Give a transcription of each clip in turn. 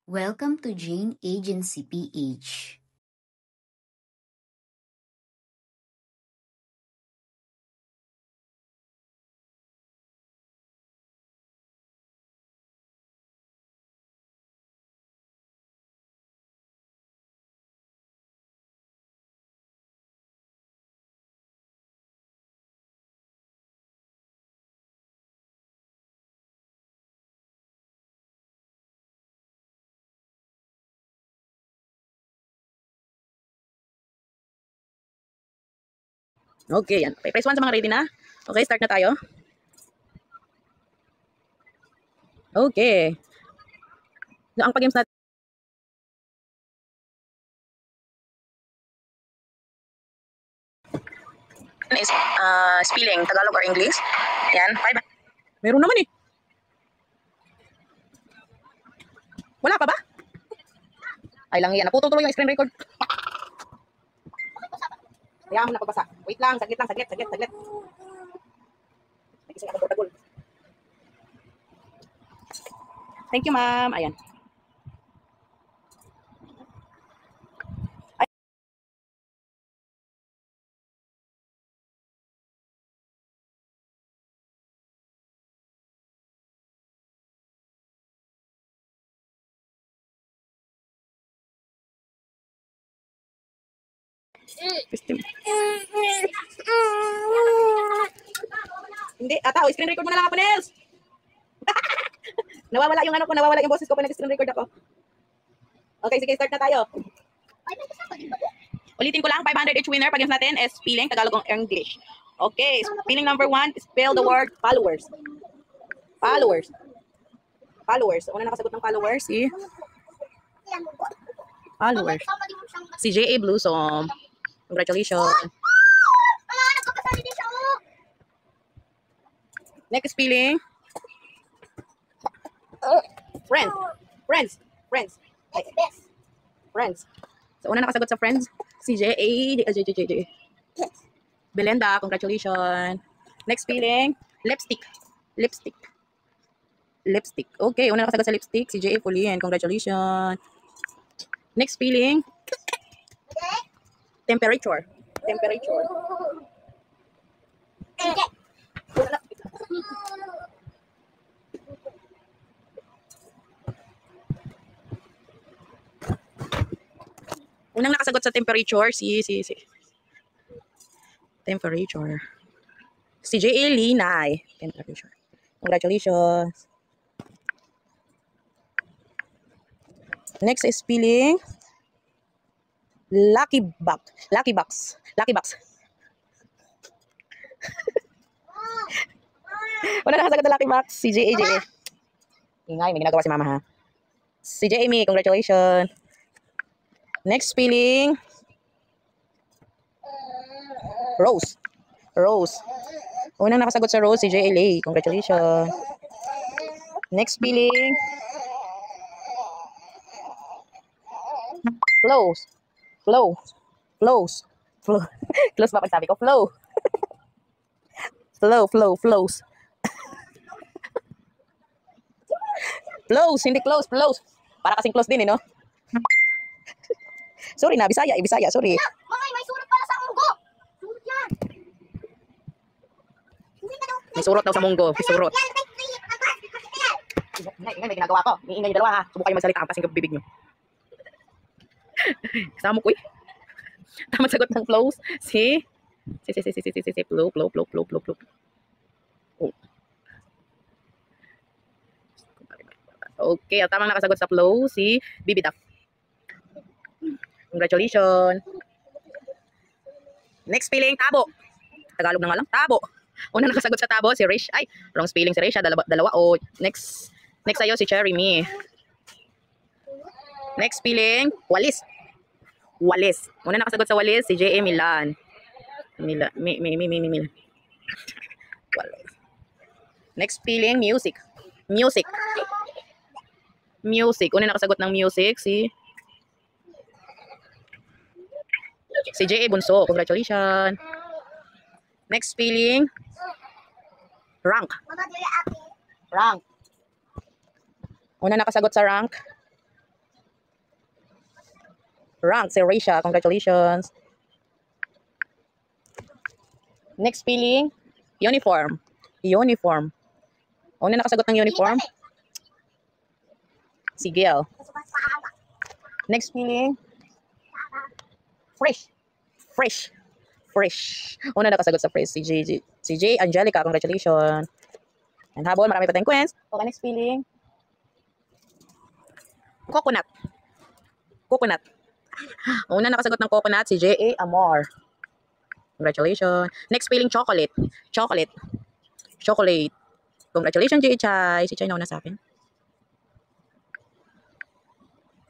Welcome to Jane Agency PH. Okay, yan. Okay, press 1 sa mga ready na. Okay, start na tayo. Okay. So, ang pag-games natin is spelling, Tagalog or English. Yan, 5. Meron naman eh. Wala pa ba? Ay lang yan, naputol tuloy yung screen record. Kaya mo napagbasa. Wait lang, saglit. Thank you, ma'am. Ayan. Hindi, tao, screen record mo na lang ako, Nels. Nawawala yung ano ko, nawawala yung boses ko pag nag-screen record ako. Okay, sige, start na tayo. Ulitin ko lang, 500 each winner. Pag-games natin is spelling, Tagalog or English. Okay, spelling number 1, spell the word followers. Followers. Una nakasagot ng followers, si followers. Si J.A. Bluesom. Congratulations. Next spelling. Friends. So, una nakasagot sa friends, si J.A. Belenda, congratulations. Next spelling, lipstick. Okay, una nakasagot sa lipstick, si J.A. Fulien, congratulations. Next spelling, temperature. Unang nakasagot sa temperature, si temperature. Si J.A. Linay. Temperature. Congratulations. Next is spelling Lucky Box. Wala nakasagot na Lucky Box. Si J.A. Ingay, may ginagawa si mama ha. Si J.A. congratulations. Next spelling Rose. Unang nakasagot sa Rose, si J.A. Congratulations. Next spelling Flows. Close ba pag sabi ko? Flows. Flows, hindi close, flows. Para kasing close din eh, no? Sorry na, Bisaya, sorry. Mamay, may surat pala sa munggo. Surat yan. May surot daw sa munggo, may surot. Ingay, may ginagawa ko. Iingay yung dalawa ha. Subukan kayo magsalita, ang kasing bibig nyo. Kasama ko eh. Tamang sagot ng flows. Si flow. Oh. Okay, at tamang nakasagot sa flow, si Bibi Duff. Congratulations. Next spelling, tabo. Tagalog na nga lang, tabo. Una nakasagot sa tabo, si Rish. Ay, wrong spelling si Rish. Dalawa. Oh, next sa'yo, si Cherry Me. Next spelling, walis. Una nakasagot sa walis, si J.A. Milan. Milan. Walis. Next spelling, music. Una nakasagot ng music, si J.A. Bunso. Congratulations. Next spelling, rank. Una nakasagot sa rank, Rank si Risha. Congratulations. Next spelling, uniform. Uniform. Una nakasagot ng uniform, si Gail. Next spelling, fresh. Fresh. Fresh. Una nakasagot sa fresh, si J. Angelica. Congratulations. And habol, marami pa tayong coins. Okay, next spelling, coconut. Coconut. Una nakasagot ng coconut, si J.A. Amor. Congratulations. Next spelling, chocolate. Chocolate. Chocolate. Congratulations, J.A. Chai. Si Chai nauna sa akin.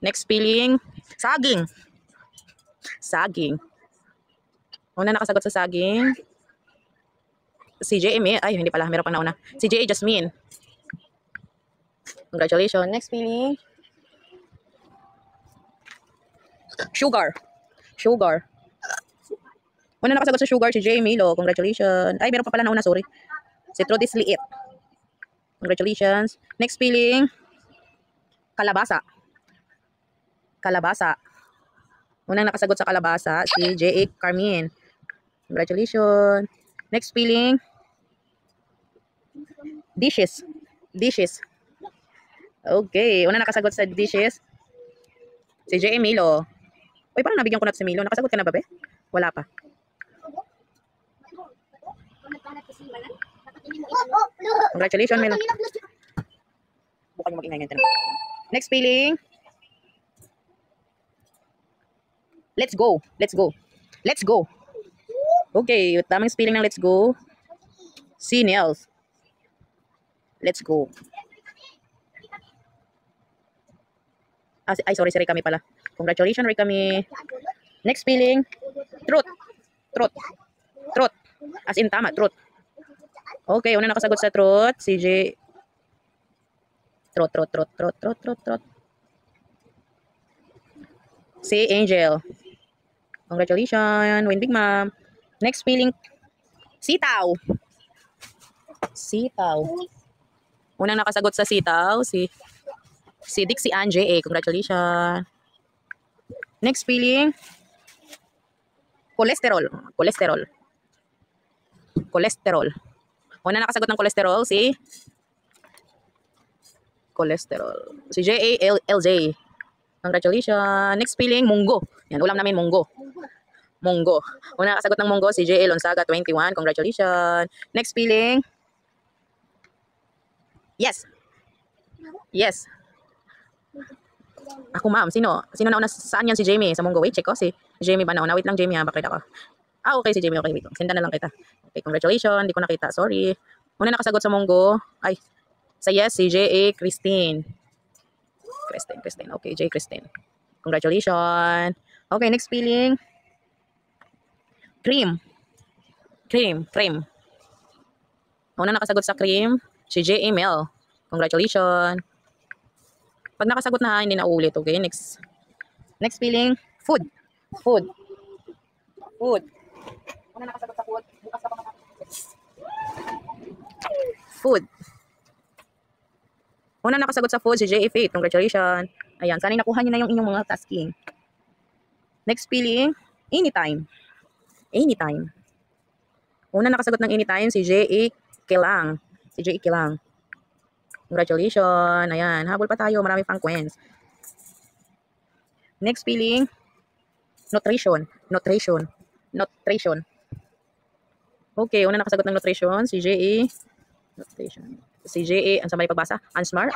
Next spelling, saging. Saging. Una nakasagot sa saging, si J.A. Ay, hindi pala. Meron pang nauna. Si J.A. Jasmine. Congratulations. Next spelling, sugar. Sugar. Una nakasagot sa sugar, si J. Milo. Congratulations. Ay, meron pa pala nauna. Sorry. Si Trudis Liit. Congratulations. Next spelling, kalabasa. Kalabasa. Unang nakasagot sa kalabasa, si J.A. Carmine. Congratulations. Next spelling, dishes. Dishes. Okay. Unang nakasagot sa dishes, si J.A. Milo. Uy, parang nabigyan ko na si Milo. Nakasagot ka na ba, be? Wala pa. Congratulations, Milo. Bukan yung mag-ingay ngayon. Next spelling, let's go. Let's go. Let's go. Okay, tamang spelling ng let's go, si Nels. Let's go. Ay, sorry, si Rikami pala. Congratulations, Rikami. Next spelling, truth. Truth. Truth. As in, tama, truth. Okay, una nakasagot sa truth, si J. Truth. Si Angel. Congratulations, win big ma'am. Next spelling, sitaw. Sitaw. Unang nakasagot sa sitaw, si Dixie Ann J.A. Congratulations. Next spelling, cholesterol. Cholesterol. Cholesterol. Unang nakasagot ng cholesterol, si J.A. LJ. Congratulations. Next spelling, munggo. Yan, ulam namin, munggo. Munggo. Una nakasagot ng munggo, si J.A. Lonzaga, 21. Congratulations. Next spelling, yes. Yes. Ako, ma'am. Sino nauna? Saan yan si Jamie? Sa munggo. Wait, check ko. Si Jamie ba nauna? Wait lang, Jamie, ha? Bakit ako? Okay, si Jamie. Okay, wait. Sinda na lang kita. Okay, congratulations. Hindi ko nakita. Sorry. Una nakasagot sa munggo. Ay, sa yes, si J.A. Christine. Okay, J. Christine. Congratulations. Okay, next spelling, cream. Una nakasagot sa cream, si J.A. Mel. Congratulations. Pag nakasagot na, hindi na ulit. Okay, next spelling, food. Una nakasagot sa food. Bukas ka pa food. Una nakasagot sa food, si J.A. Faith. Congratulations. Ayan, sana'y nakuha niyo na yung inyong mga tasking. Next spelling, anytime. Una nakasagot ng anytime, si J.A. Kilang. Congratulations. Ayan, habol pa tayo. Marami pang coins. Next spelling, nutrition. Okay, una nakasagot ng nutrition, si J.A. Ang sabay pagbasa? Ansmar?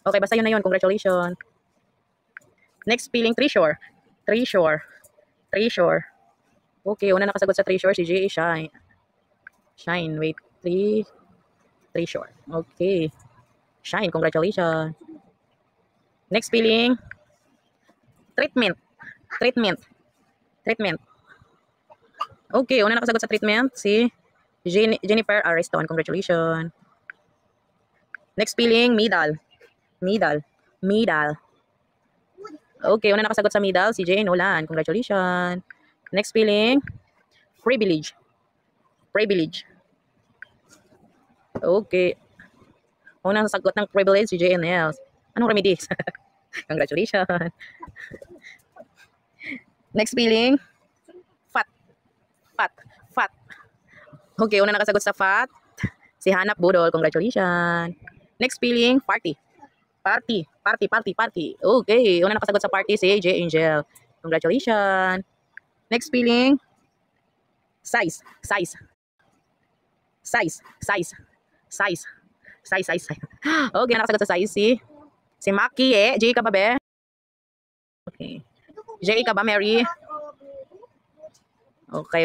Okay, basta yun na yun. Congratulations. Next spelling, treasure. Okay, una nakasagot sa treasure, si J.A. Shine. Wait, treasure. Okay. Shine, congratulations. Next spelling, treatment. Okay, una nakasagot sa treatment, si Jennifer Ariston. Congratulations. Next spelling, medal. Okay, una nakasagot sa medal, si J. Nolan. Congratulations. Next spelling, privilege. Okay. Una nakasagot ng privilege, si J. Nels. Anong remedies? Congratulations. Next spelling, fat. Fat. Fat. Okay, una nakasagot sa fat. Si Hanap Budol. Congratulations. Next spelling, party. Party. Party, party, party. Okay, una nakasagot sa party si J. Angel. Congratulations. Next spelling, size. Size. Size. Size. Size. Size, size, size. Okay, nakasagot sa size si Maki J ka ba, be? Okay. J ka ba, Mary? Okay.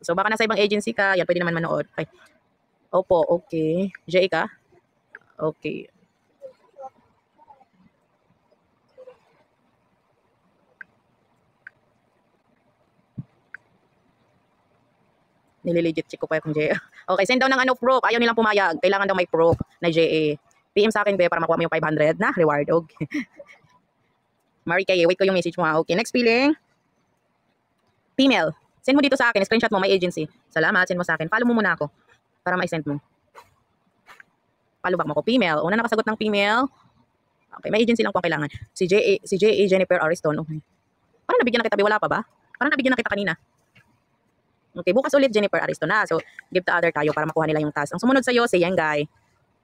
So, baka nasa ibang agency ka. Yan, pwede naman manood. Okay. Opo, okay. J ka? Okay. Nililegit check ko pa kung JA. Okay, send daw ng proof. Ayaw nilang pumayag. Kailangan daw may proof na JA. PM sa akin, be, para makuha mo yung 500 na reward. Okay. Mari Kay, wait ko yung message mo. Okay, next spelling. Female. Send mo dito sa akin. Screenshot mo, may agency. Salamat, send mo sa akin. Follow mo muna ako para ma-send mo. Follow back mo ko. Female. Una nakasagot ng female. Okay, may agency lang po ang kailangan. Si J.A. Jennifer Ariston. Okay. Parang nabigyan na kita, be. Wala pa ba? Parang nabigyan na kita kanina. Okay, bukas ulit Jennifer Ariston na. So, give to other tayo para makuha nila yung task. Ang sumunod sa'yo, si Yengay.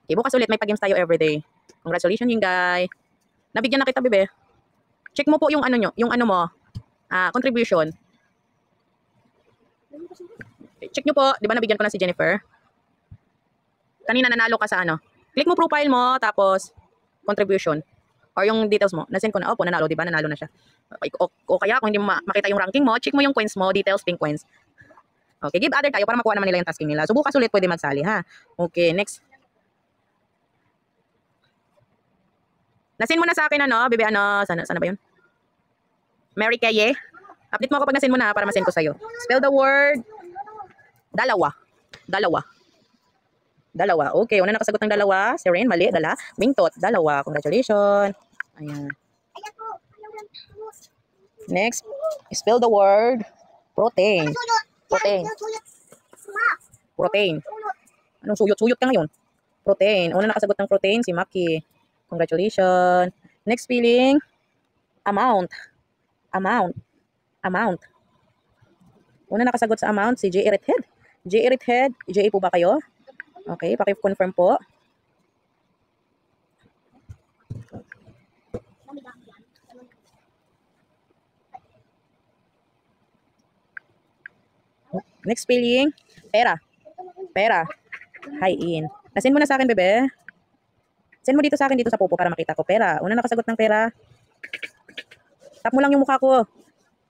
Okay, bukas ulit may pag-games tayo everyday. Congratulations, Yengay. Nabigyan na kita, bebe. Check mo po yung ano nyo, yung ano mo, contribution. Check nyo po, di ba nabigyan ko na si Jennifer? Kanina nanalo ka sa ano. Click mo profile mo, tapos contribution. Or yung details mo. Nasend ko na, opo, nanalo, di ba? Nanalo na siya. O kaya kung hindi mo makita yung ranking mo, check mo yung coins mo, details, pink coins. Okay, give other tayo para makuha naman nila yung tasking nila. So, bukas ulit pwede magsali, ha? Okay, next. Nasend mo na sa akin, ano, bebe, ano, sana ba yun? Mary Kaye. Update mo ako pag nasend mo na para masend ko sa'yo. Spell the word. Dalawa. Dalawa. Dalawa. Okay, una nakasagot ng dalawa. Si Rain, mali, dala. Bingtot, dalawa. Congratulations. Ayan. Next, spell the word. Protein. Protein. Protein. Anong suyot? Suyot ka ngayon. Protein. Una nakasagot ng protein, si Maki. Congratulations. Next spelling. Amount. Amount. Amount. Una nakasagot sa amount, si J. Erethead. J. Erethead. J. po ba kayo? Okay, paki-confirm po. Next spelling. Pera. Pera. Hi-in. Nasend mo na sa akin, bebe. Send mo dito sa akin dito sa popo para makita ko. Pera. Una nakasagot ng pera. Tap mo lang yung mukha ko.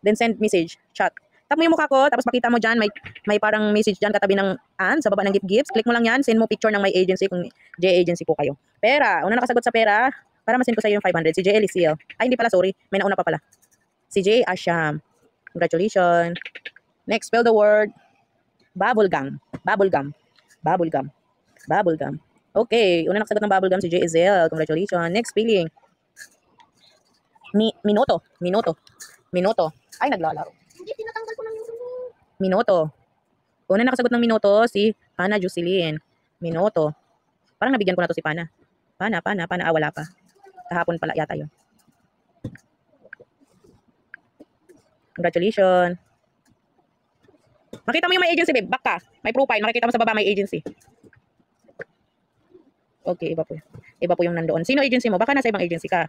Then send message. Chat. Tap mo yung mukha ko. Tapos makita mo dyan. May parang message dyan katabi ng sa baba ng gifts. Click mo lang yan. Send mo picture ng my agency kung J agency po kayo. Pera. Una nakasagot sa pera. Para masend ko sa iyo yung 500. Si J Eliseo. Ay, hindi pala. Sorry. May nauna pa pala. Si J Asham. Congratulations. Next, spell the word. Bubblegum. Bubblegum. Bubblegum. Bubblegum. Okay. Una nakasagot ng bubblegum si J Ezel. Congratulations. Next spelling. Minuto. Minuto. Minuto. Ay, naglalaro. Hindi, tinatanggal ko lang yung... Minuto. Una nakasagot ng minuto si Pana Jocelyn. Minuto. Parang nabigyan ko na to si Pana. Pana. Wala pa. Kahapon pala yata yun. Congratulations. Makita mo yung may agency, babe. Back ka. May profile. Makikita mo sa baba may agency. Okay, iba po. Iba po yung nandoon. Sino agency mo? Baka nasa ibang agency ka.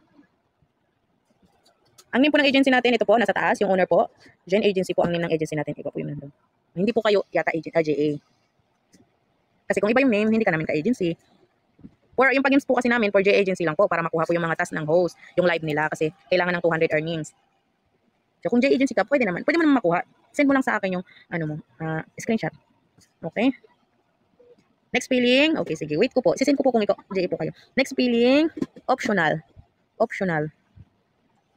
Ang name po ng agency natin, ito po, nasa taas, yung owner po. Gen Agency po ang name ng agency natin. Iba po yung nandun. Hindi po kayo yata JA. Kasi kung iba yung name, hindi ka namin ka-agency. Or yung pag-games po kasi namin, for J agency lang po, para makuha po yung mga task ng host, yung live nila, kasi kailangan ng 200 earnings. So kung J agency ka, pwede naman makuha. Send mo lang sa akin yung, screenshot. Okay? Next spelling. Okay, sige. Wait ko po. Sisend ko po kung ikaw, J po kayo. Next spelling, optional. Optional.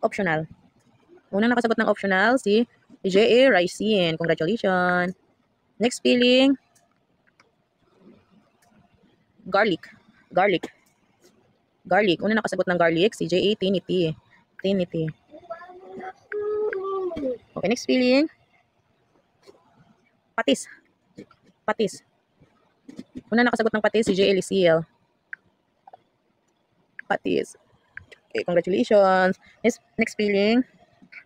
Optional. Unang nakasagot ng optional, si J.A. Ricin. Congratulations. Next spelling, garlic. Garlic. Garlic. Unang nakasagot ng garlic, si J.A. Tinity. Tinity. Okay, next spelling, patis. Patis. Unang nakasagot ng patis, si J.A. Liciel. Patis. Okay, congratulations. Next spelling,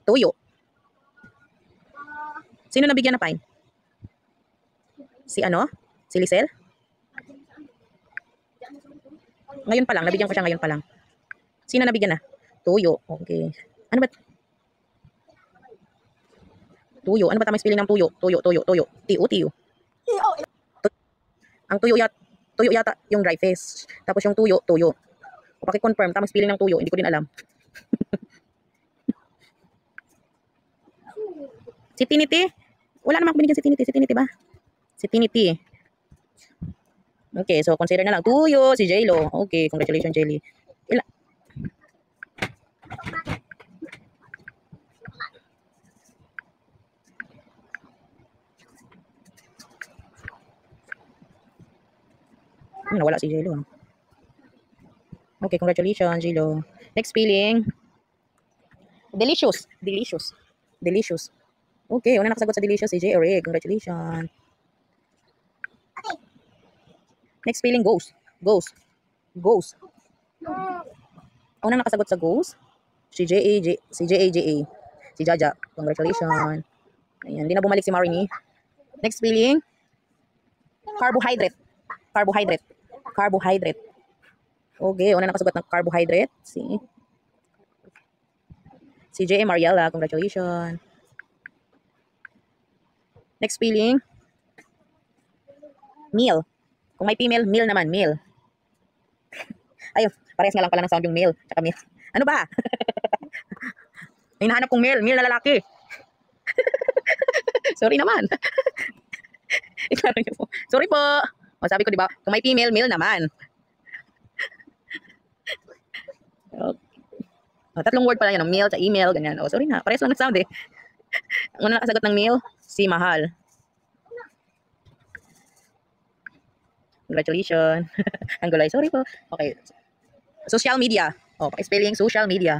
tuyo. Sino nabigyan na Pine? Si ano? Si Lisel? Ngayon pa lang, nabigyan ko siya ngayon pa lang. Sino nabigyan na? Tuyo. Okay. Ano ba? Tuyo. Ano ba tamang spelling ng tuyo? Tuyo. Tiyo. Ang tuyo yata yung dry fish. Tapos yung tuyo. O paki-confirm, tamang spelling ng tuyo. Hindi ko din alam. Si Tinity? Wala naman ako binigyan si Tinity. Si Tinity ba? Si Tinity. Okay, so consider na lang. Tuyo, si J-Lo. Okay, congratulations, J-Lo. Nawala si J-Lo. Okay, congratulations, J-Lo. Next spelling. Delicious. Okay, una nakasagot sa delicious si J. Eric. Congratulations. Next spelling, ghost. Una nakasagot sa ghost. Si J.A.J.A. Si Jaja. Congratulations. Ayan, hindi na bumalik si Marini. Next spelling. Carbohydrate. Okay, una nakasagot ng carbohydrate. Si J.A. Mariela. Congratulations. Next spelling. Meal. Kung may female, meal naman, meal. Ayun, parehas nga lang pala ng sound yung meal, tsaka meal. Ano ba? May nahanap kong meal na lalaki. Sorry naman. Sorry po. O sabi ko, di ba? Kung may female, meal naman. Okay. O, tatlong word pala yan, meal, sa email, ganyan. O, sorry na, parehas lang ng sound eh. Ang una nakasagot ng meal, si Mahal. Congratulations. Ang gulay. Sorry po. Okay. Social media. Oh, spelling social media.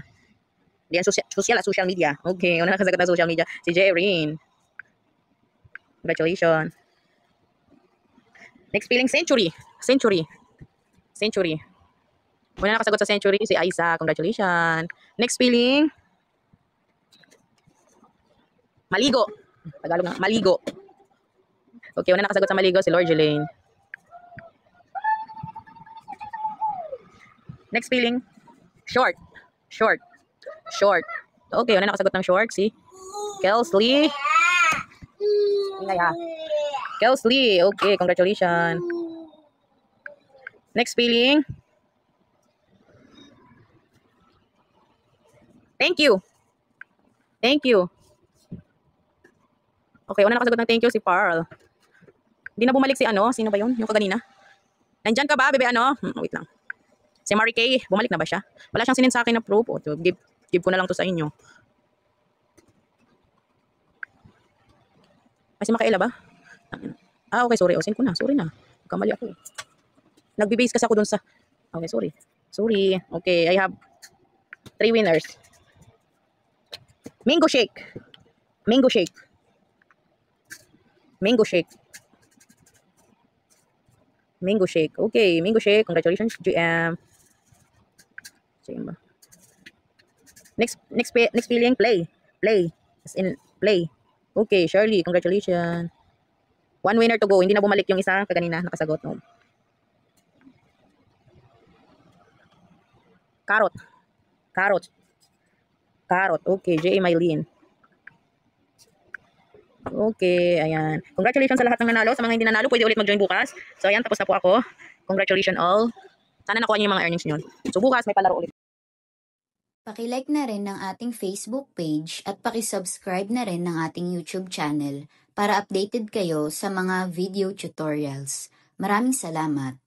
Diyan social media. Okay, una nakasagot ng social media. Si Jerin. Congratulations. Next spelling century. Una nakasagot sa century si Aiza. Congratulations. Next spelling. Maligo. Tagalog na. Maligo. Okay, una nakasagot sa maligo si Lord Jelaine. Next spelling, short. Okay, una nakasagot ng short, si Kelsley. Kelsley, okay, congratulations. Next spelling, thank you. Okay, una nakasagot ng thank you si Pearl. Hindi na bumalik si ano, sino ba yun? Yung kaganina. Nandyan ka ba, bebe ano? Wait lang. Si Mary Kay, bumalik na ba siya? Wala siyang sinin sa akin na proof. O, give ko na lang to sa inyo. Ay, si Makaela ba? Okay, sorry. O, send ko na. Sorry na. Kamali ako. Nagbe-base kasi ako dun sa... Okay, sorry. Okay, I have 3 winners. Mango shake. Okay, mango shake. Congratulations, GM. Next spelling, play. As in, play. Okay, Shirley, congratulations. 1 winner to go. Hindi na bumalik yung isa kaganina nakasagot. No. Carrot. Okay, J.A. Mylene. Okay, ayan. Congratulations sa lahat ng nanalo. Sa mga hindi nanalo, pwede ulit mag-join bukas. So, ayan, tapos na po ako. Congratulations all. Sana nakuha niyo yung mga earnings niyo. So, bukas may palaro ulit. Paki-like na rin ng ating Facebook page at paki-subscribe na rin ng ating YouTube channel para updated kayo sa mga video tutorials. Maraming salamat!